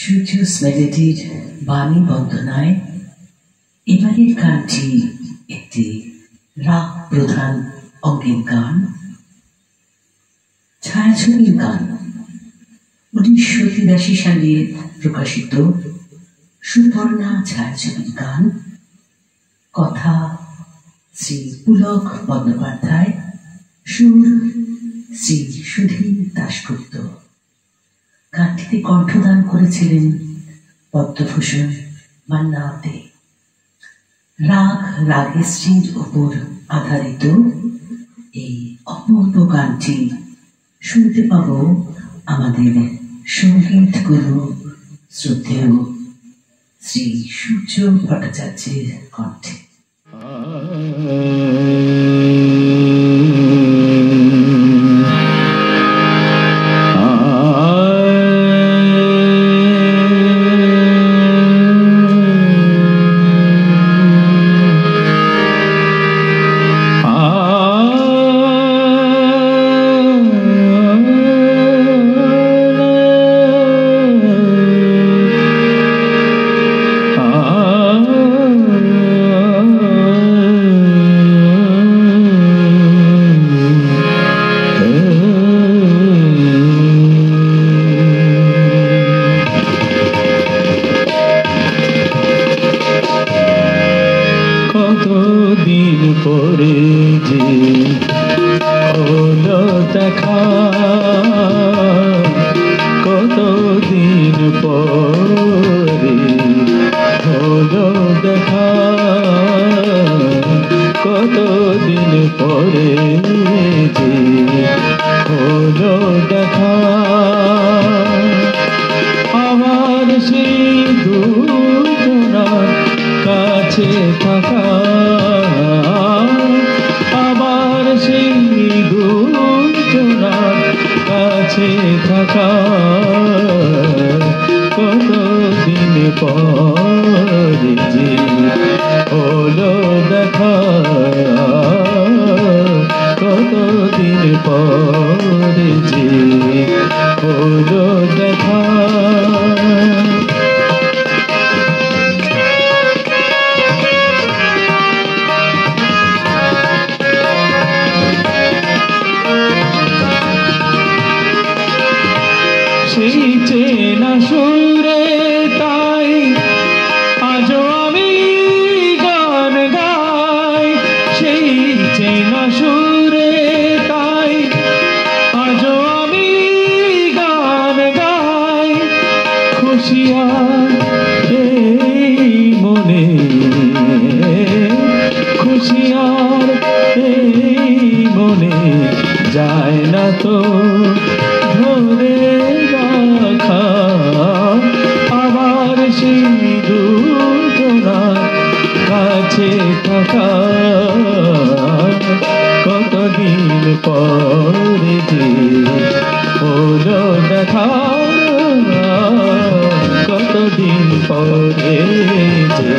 সূর্যস মেলেডির বাণী বন্দনায় এবারের গানটি একটি রাগ প্রধান অঙ্গের গান, ছায়াছবির গান। 1983 সালে প্রকাশিত সুপর্ণা ছায়াছবির গান। কথা শ্রী পুলক বন্দ্যোপাধ্যায়, সুর শ্রী সুধীর দাশগুপ্ত। গানটিতে কণ্ঠদান করেছিলেন পদ্মভূষণ মান্না দে। রাগ রাগেশ্রীর উপর আধারিত এই অপূর্ব গানটি শুনতে পাব আমাদের সঙ্গীত গুরু শ্রদ্ধেয় শ্রী সূর্য ভট্টাচার্যের কণ্ঠে। কতদিন পরে যে হলো দেখা, কতদিন পরে হলো দেখা, কতদিন পরে যে হলো দেখা। আমার সেই দুজনার কাছে থাকা, আবার সেই দুজনার কাছে থাকা, কতদিন পরে যে হলো দেখা, কতদিন পরে যে হলো দেখা। সেই চেনা সুরে তাই আজও আমি গান গাই, সেই চেনা সুরে তাই আজও আমি গান গাই। খুশিয়ার এই মনে, খুশিয়ার এই মনে যায় না তো ধরে রাখা। আবার সেই দুজনার কাছে থাকা, কতদিন পরে যে হলো দেখা, কতদিন পরে যে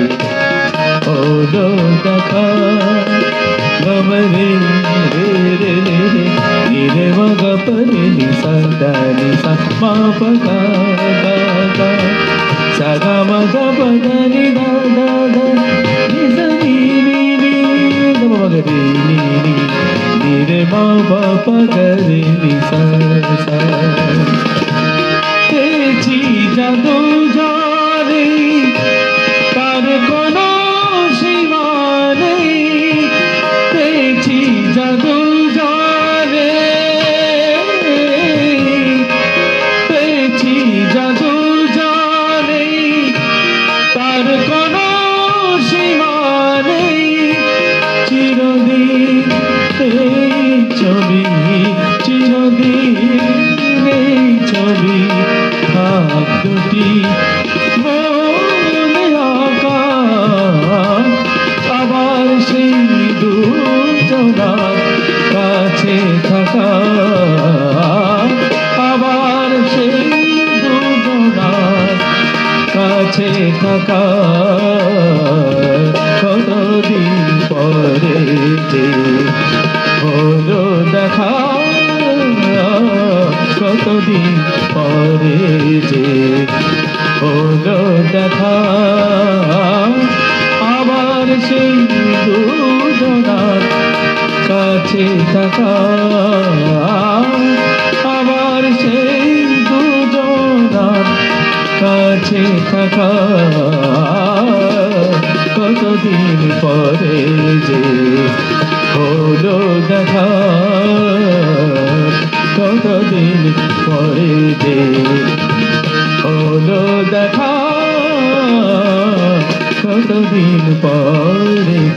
হলো দেখা। গমরে রে রে রে রে মগ পরে নি সা দা নি সা মা প গা গা গা সা গা ম গা প গা নি দা দা দা নি সা নি নি নি গ ম গ রে নি নি নি রে মা পা প গা রে নি সা সা। পেয়েছি জাদু জানে তার কোনো সীমা নেই, পেয়েছি জাদু জানে, পেয়েছি জাদু জানে তার কোনো সীমা নেই। চিরদিন এই ছবি, চিরদিন এই ছবি থাক দুটি মনে আঁকা। আবার সেই দুজনার কাছে থাকা, আবার সেই দুজনার কাছে থাকা, কতদিন পরে যে হলো দেখা, কতদিন পরে যে দেখা, আবার সেই দুজনার কাছে থাকা, কতদিন পরে যে হলো দেখা, কতদিন পরে যে হলো দেখা, কতদিন পরে